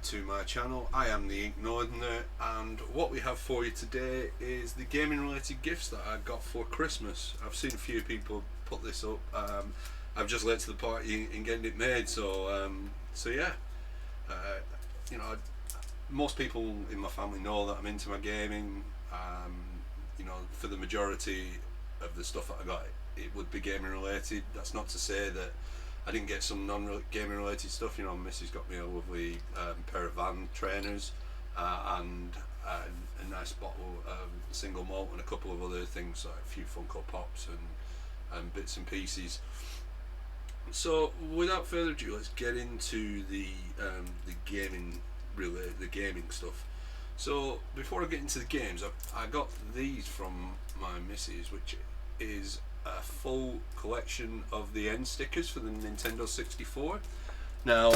to my channel. I am the Ink Northerner, and what we have for you today is the gaming related gifts that I got for Christmas. I've seen a few people put this up. I've just late to the party in getting it made, so yeah. You know, most people in my family know that I'm into my gaming. You know, for the majority of the stuff that I got, it would be gaming related. That's not to say that I didn't get some non-gaming related stuff. You know, Missy's got me a lovely pair of Van trainers and a nice bottle of single malt and a couple of other things, like a few Funko Pops and bits and pieces. So without further ado, let's get into the gaming stuff. So before I get into the games, I got these from my missus, which is a full collection of the end stickers for the Nintendo 64. Now,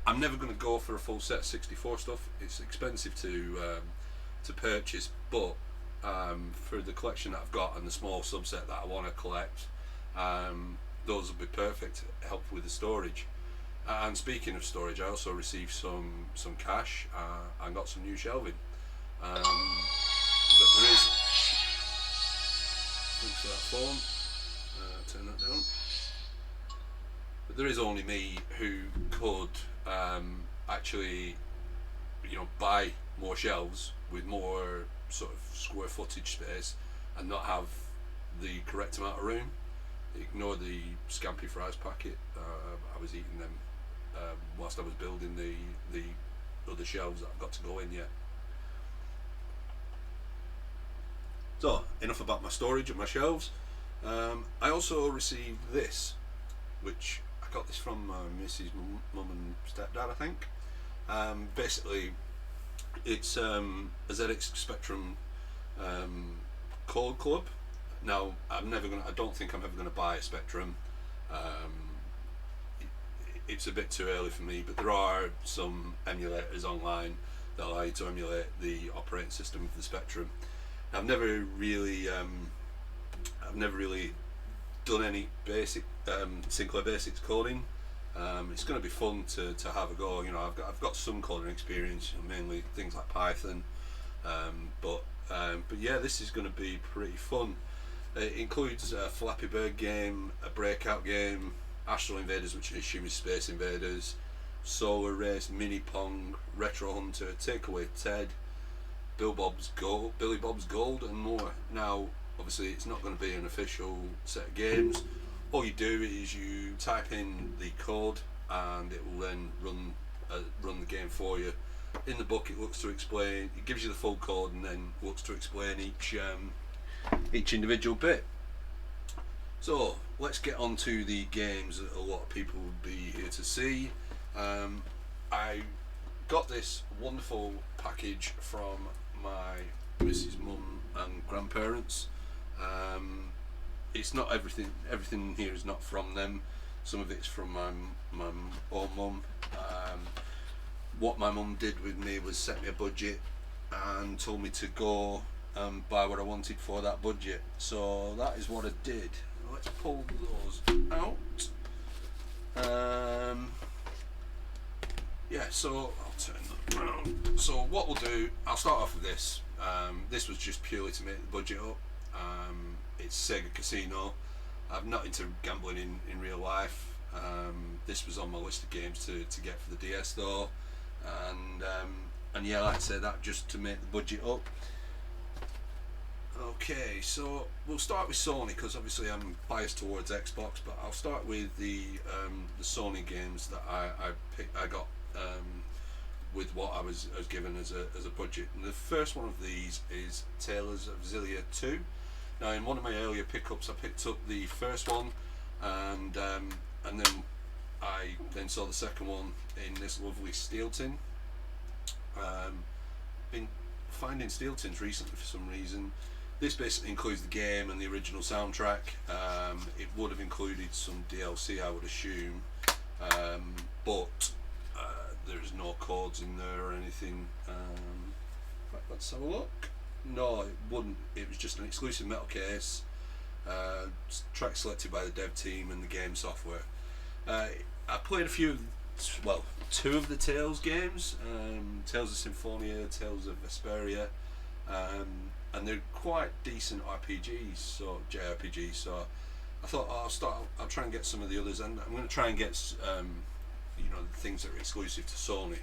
I'm never going to go for a full set of 64 stuff. It's expensive to purchase, but for the collection that I've got and the small subset that I want to collect, those will be perfect, help with the storage. And speaking of storage, I also received some cash and got some new shelving. But there is, thanks for that phone. Turn that down. But there is only me who could actually, you know, buy more shelves with more sort of square footage space and not have the correct amount of room. Ignore the Scampi fries packet. I was eating them whilst I was building the other shelves that I've got to go in yet. So enough about my storage and my shelves. I also received this, which I got this from my missus' mum and stepdad, I think. Basically, it's a ZX Spectrum Chord Club. Now, I don't think I'm ever gonna buy a Spectrum. It's a bit too early for me, but there are some emulators online that allow you to emulate the operating system of the Spectrum. I've never really done any basic Sinclair Basics coding. It's going to be fun to have a go. You know, I've got some coding experience, mainly things like Python, but yeah, this is going to be pretty fun. It includes a Flappy Bird game, a Breakout game, Astral Invaders, which I assume is Space Invaders, Solar Race, Mini Pong, Retro Hunter, Takeaway Ted, Billy Bob's Gold, and more. Now, obviously, it's not going to be an official set of games. All you do is you type in the code, and it will then run the game for you. In the book, it looks to explain. It gives you the full code, and then looks to explain each individual bit. So let's get on to the games that a lot of people will be here to see. I got this wonderful package from my missus' mum and grandparents. It's not everything. Everything here is not from them. Some of it's from my own mum. What my mum did with me was set me a budget and told me to go and buy what I wanted for that budget. So that is what I did. Let's pull those out. Yeah, so I'll turn that around. So what we'll do, I'll start off with this. This was just purely to make the budget up. It's Sega Casino. I'm not into gambling in real life. This was on my list of games to get for the DS though, and yeah, like I said, that just to make the budget up. Okay, so we'll start with Sony because obviously I'm biased towards Xbox, but I'll start with the Sony games that I got with what I was given as a budget. And the first one of these is Tales of Xillia 2. Now, in one of my earlier pickups, I picked up the first one, and then I saw the second one in this lovely steel tin. Been finding steel tins recently for some reason. This basically includes the game and the original soundtrack. It would have included some DLC, I would assume, but there's no codes in there or anything. Let's have a look. No, it wouldn't. It was just an exclusive metal case, track selected by the dev team and the game software. I played a few well, two of the Tales games, Tales of Symphonia, Tales of Vesperia, and they're quite decent RPGs, so JRPGs. So I thought I'll try and get some of the others, and I'm going to try and get the things that are exclusive to Sony.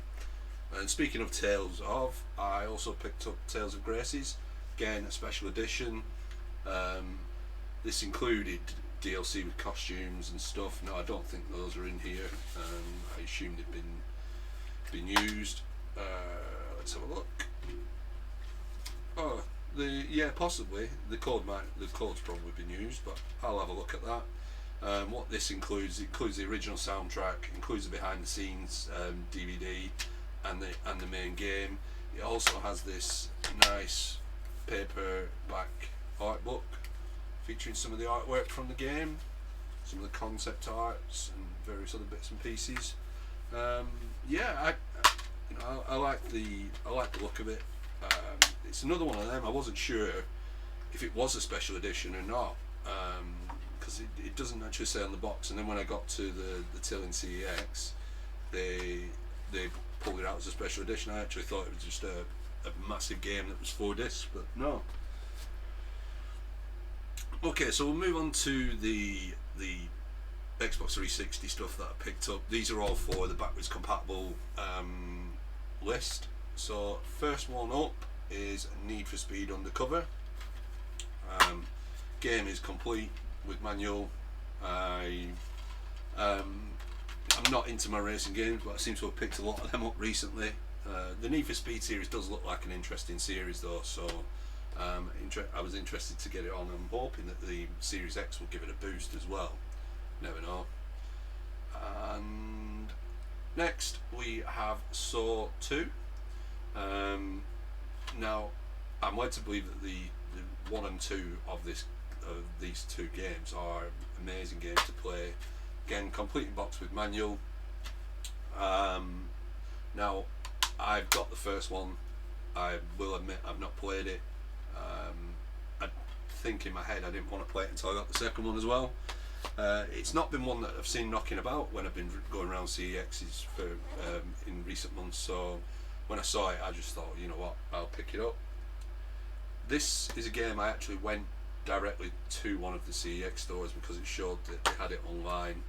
And speaking of Tales of, I also picked up Tales of Graces, again a special edition. This included DLC with costumes and stuff. No, I don't think those are in here. I assumed it'd been used. Let's have a look. Oh, possibly the code's probably been used, but I'll have a look at that. What this includes the original soundtrack, includes the behind the scenes DVD, and the main game. It also has this nice paperback art book featuring some of the artwork from the game, some of the concept arts, and various other bits and pieces. I like the look of it. It's another one of them. I wasn't sure if it was a special edition or not, because it doesn't actually say on the box. And then when I got to the till in CEX, they pulled it out as a special edition. I actually thought it was just a massive game that was 4 discs, but no. Okay, so we'll move on to the Xbox 360 stuff that I picked up. These are all for the backwards compatible list. So first one up is Need for Speed Undercover. Game is complete with manual. I'm not into my racing games, but I seem to have picked a lot of them up recently. The Need for Speed series does look like an interesting series though, so I was interested to get it on. I'm hoping that the Series X will give it a boost as well. Never know. And next we have Saw 2. Now I'm led to believe that the 1 and 2 of these two games are amazing games to play. Again, complete in box with manual. Now I've got the first one. I will admit I've not played it. I think in my head I didn't want to play it until I got the second one as well. It's not been one that I've seen knocking about when I've been going around CEXs for in recent months, so when I saw it I just thought, you know what, I'll pick it up. This is a game I actually went directly to one of the CEX stores because it showed that they had it online,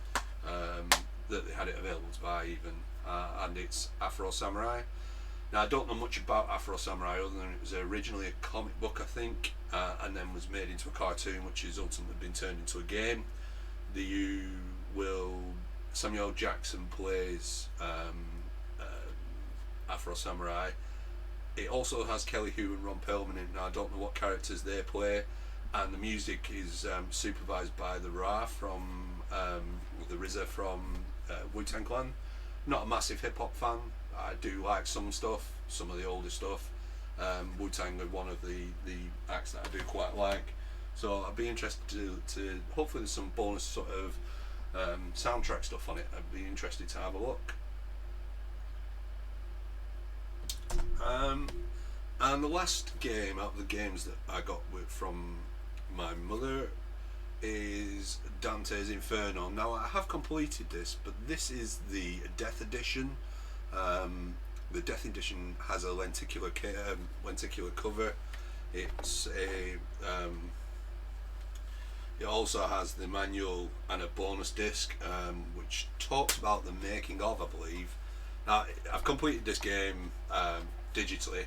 that they had it available to buy even, and it's Afro Samurai. Now I don't know much about Afro Samurai other than it was originally a comic book, I think, and then was made into a cartoon, which has ultimately been turned into a game. Samuel Jackson plays Afro Samurai. It also has Kelly Hu and Ron Perlman in it. Now I don't know what characters they play, and the music is supervised by the RZA from Wu-Tang Clan. Not a massive hip hop fan. I do like some stuff, some of the older stuff. Wu-Tang are one of the acts that I do quite like. So I'd be interested to hopefully there's some bonus sort of soundtrack stuff on it. I'd be interested to have a look. And the last game out of the games that I got from my mother is Dantes Inferno. Now I have completed this, but this is the Death Edition. The Death Edition has a lenticular cover. It also has the manual and a bonus disc, which talks about the making of, I believe. Now I've completed this game digitally,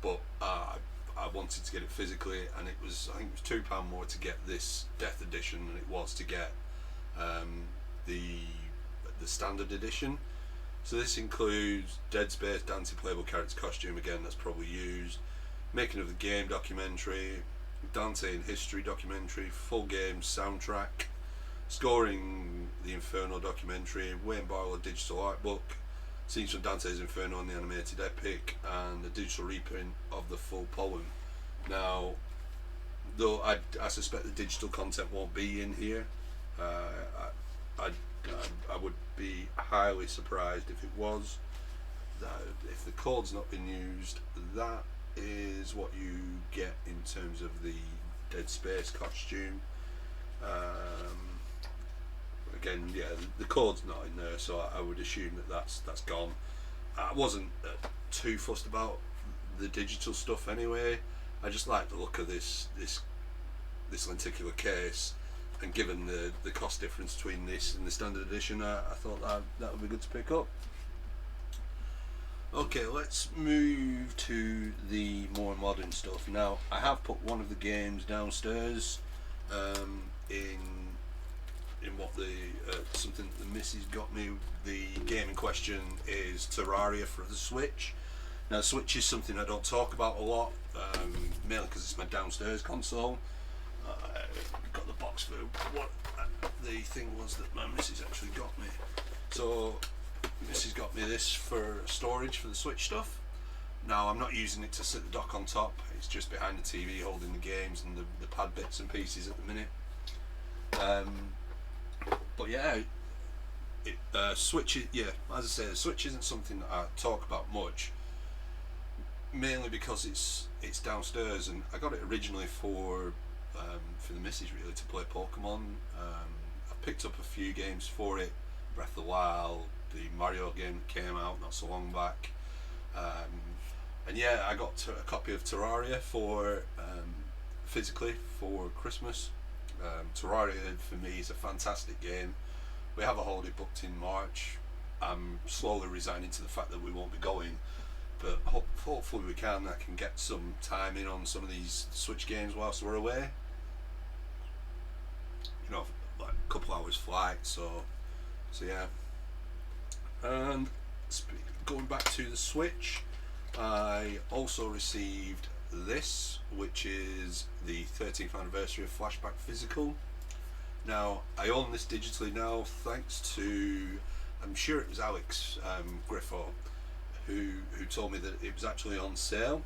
but I wanted to get it physically, and I think it was £2 more to get this Death Edition than it was to get the standard edition. So this includes Dead Space, Dante playable character costume, again that's probably used, making of the game documentary, Dante in history documentary, full game soundtrack, scoring the Inferno documentary, Wayne Barlow digital art book, scenes from Dante's Inferno and the animated epic, and the digital reprint of the full poem. Now, though I suspect the digital content won't be in here, I would be highly surprised if it was. If the code's not been used, that is what you get in terms of the Dead Space costume. again, yeah, the Chord's not in there, so I would assume that that's gone. I wasn't too fussed about the digital stuff anyway. I just like the look of this lenticular case, and given the cost difference between this and the standard edition, I thought that would be good to pick up. Okay, let's move to the more modern stuff. Now, I have put one of the games downstairs in what something the missus got me. The game in question is Terraria for the Switch. Now, the Switch is something I don't talk about a lot, mainly because it's my downstairs console. Got the box for what the thing was that my missus actually got me. So, missus got me this for storage for the Switch stuff. Now, I'm not using it to sit the dock on top. It's just behind the TV holding the games and the pad bits and pieces at the minute. But yeah, Switch. Yeah, as I say, the Switch isn't something that I talk about much, mainly because it's downstairs, and I got it originally for the missus really to play Pokemon. I picked up a few games for it, Breath of the Wild, the Mario game that came out not so long back, and yeah, I got a copy of Terraria for physically for Christmas. Terraria for me is a fantastic game. We have a holiday booked in March. I'm slowly resigning to the fact that we won't be going, but hopefully we can. I can get some time in on some of these Switch games whilst we're away. You know, like a couple hours flight. So yeah. And going back to the Switch, I also received this, which is the 13th anniversary of Flashback physical. Now, I own this digitally now thanks to, I'm sure it was Alex Griffo who told me that it was actually on sale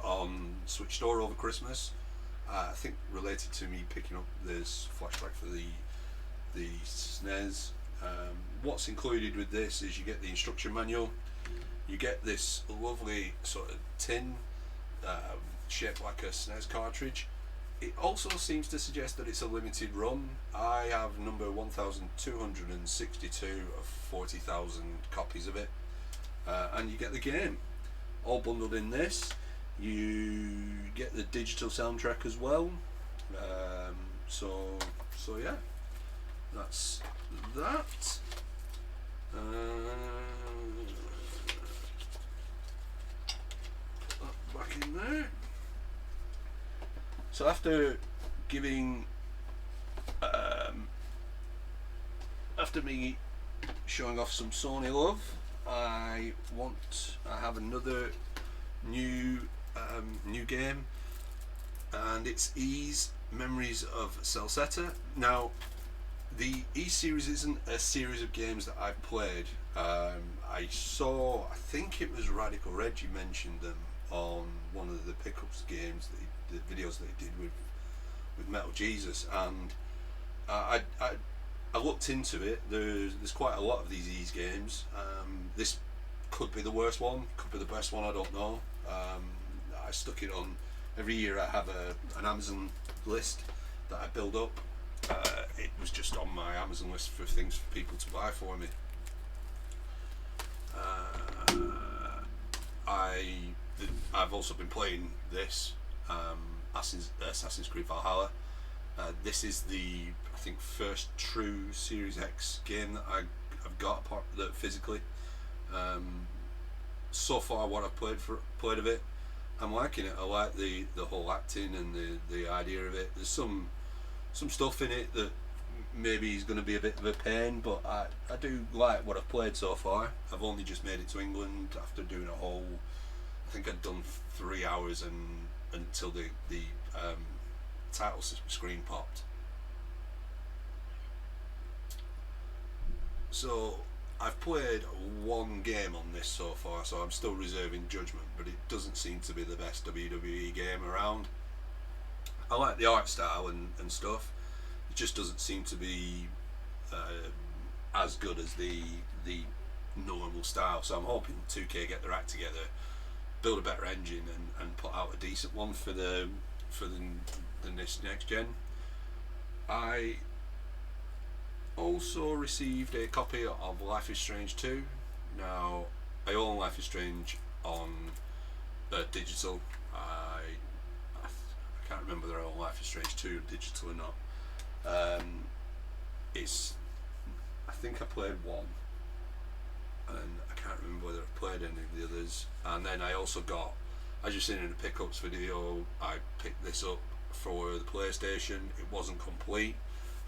on Switch Store over Christmas. I think related to me picking up this Flashback for the SNES. What's included with this is you get the instruction manual, you get this lovely sort of tin shaped like a SNES cartridge. It also seems to suggest that it's a limited run. I have number 1262 of 40,000 copies of it, and you get the game all bundled in this. You get the digital soundtrack as well. So yeah, that's that. Put that back in there. So after giving, after me showing off some Sony love, I have another new game, and it's Ys Memories of Celceta. Now, the Ys series isn't a series of games that I've played. I think it was Radical Reggie mentioned them on one of the pickups games, the videos that he did with Metal Jesus, and I looked into it. There's quite a lot of these Ys games. This could be the worst one, could be the best one, I don't know. I stuck it on. Every year I have an Amazon list that I build up. It was just on my Amazon list for things for people to buy for me. I've also been playing this Assassin's Creed Valhalla. This is the, I think, first true Series X game that I've got physically. So far, what I've played of it, I'm liking it. I like the whole acting and the idea of it. There's some stuff in it that maybe is going to be a bit of a pain, but I do like what I've played so far. I've only just made it to England after doing a whole, I think I'd done 3 hours until the title screen popped. So I've played one game on this so far, so I'm still reserving judgment, but it doesn't seem to be the best WWE game around. I like the art style and stuff. It just doesn't seem to be as good as the normal style. So I'm hoping 2K get their act together, build a better engine, and put out a decent one for the next gen. also received a copy of Life is Strange 2. Now, I own Life is Strange on digital. I can't remember whether I own Life is Strange 2 digital or not. It's I think I played one, and I can't remember whether I played any of the others. And then I also got, as you've seen in the pickups video, I picked this up for the PlayStation. It wasn't complete.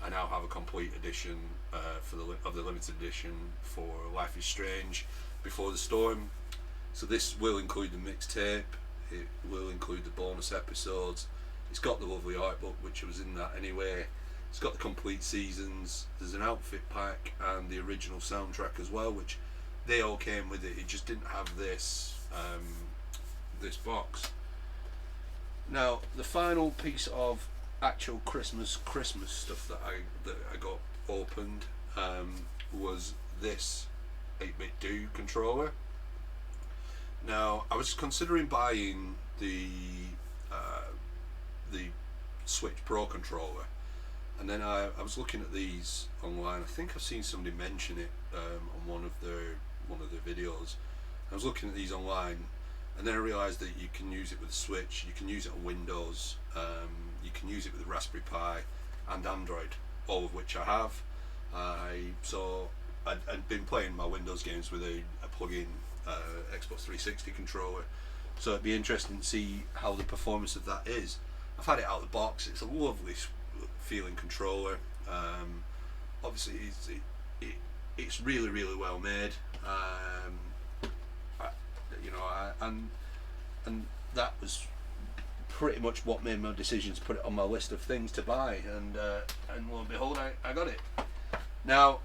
I now have a complete edition of the limited edition for Life is Strange Before the Storm. So this will include the mixtape. It will include the bonus episodes. It's got the lovely art book, which was in that anyway. It's got the complete seasons. There's an outfit pack and the original soundtrack as well, which they all came with it. It just didn't have this this box. Now, the final piece of actual Christmas stuff that I got opened was this 8-bit Do controller. Now, I was considering buying the Switch Pro controller, and then I was looking at these online. I think I've seen somebody mention it on one of their videos. I was looking at these online, and then I realised that you can use it with the Switch, you can use it on Windows, you can use it with the Raspberry Pi and Android, all of which I have. I'd been playing my Windows games with a plug-in Xbox 360 controller, so it'd be interesting to see how the performance of that is. I've had it out of the box. It's a lovely feeling controller. Obviously, it's really, really well made. And that was pretty much what made my decision to put it on my list of things to buy. And lo and behold, I got it. Now,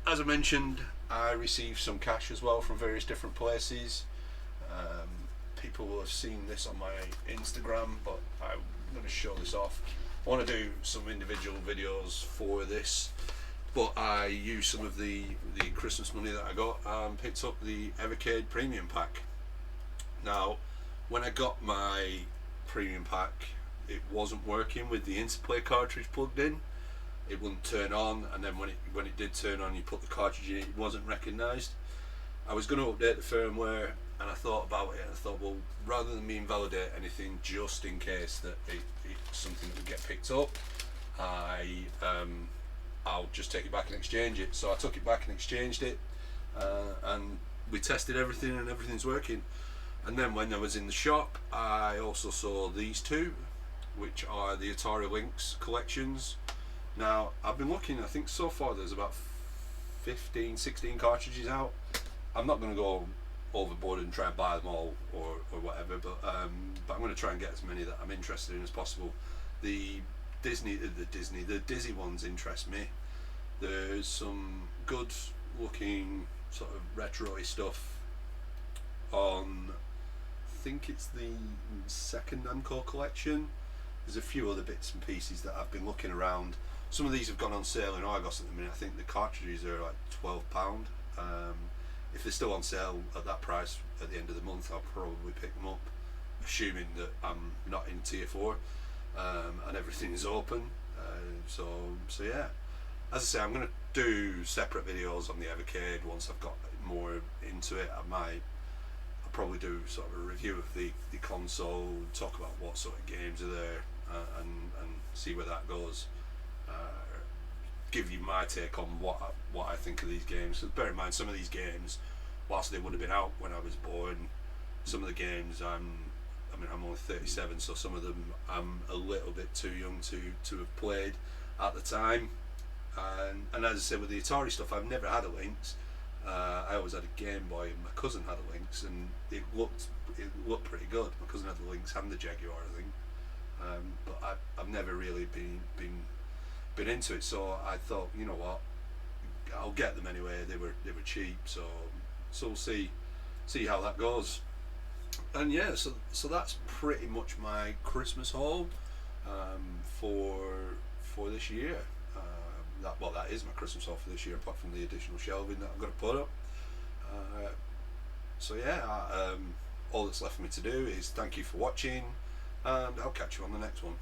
as I mentioned, I received some cash as well from various different places. People will have seen this on my Instagram, but I'm going to show this off. I want to do some individual videos for this, but I used some of the Christmas money that I got and picked up the Evercade Premium Pack. Now, when I got my Premium Pack, it wasn't working with the Interplay cartridge plugged in. It wouldn't turn on, and then when it did turn on, you put the cartridge in, it wasn't recognised. I was going to update the firmware, and I thought about it, and I thought, well, rather than me invalidate anything just in case that it's something that would get picked up, I'll just take it back and exchange it. So I took it back and exchanged it, and we tested everything, and everything's working. And then when I was in the shop, I also saw these two, which are the Atari Lynx collections. Now, I've been looking, I think so far there's about 15, 16 cartridges out. I'm not going to go overboard and try and buy them all or whatever, but I'm going to try and get as many that I'm interested in as possible. The Dizzy ones interest me. There's some good looking sort of retro-y stuff on, I think it's the second Namco collection. There's a few other bits and pieces that I've been looking around. Some of these have gone on sale in Argos at the minute. I think the cartridges are like £12. If they're still on sale at that price at the end of the month, I'll probably pick them up, assuming that I'm not in tier 4 and everything is open. So yeah, as I say, I'm going to do separate videos on the Evercade once I've got more into it. I'll probably do sort of a review of the console, talk about what sort of games are there, and see where that goes. Give you my take on what I think of these games. So bear in mind, some of these games, whilst they would have been out when I was born, some of the games I'm only 37, so some of them I'm a little bit too young to have played at the time. And as I said, with the Atari stuff, I've never had a Lynx. I always had a Game Boy, and my cousin had a Lynx, and it looked pretty good. My cousin had the Lynx and the Jaguar, I think. But I've never really been into it, so I thought, you know what, I'll get them anyway. They were cheap, so we'll see how that goes. And yeah, so that's pretty much my Christmas haul for this year. That is my Christmas haul for this year, apart from the additional shelving that I'm going to put up. So yeah, all that's left for me to do is thank you for watching, and I'll catch you on the next one.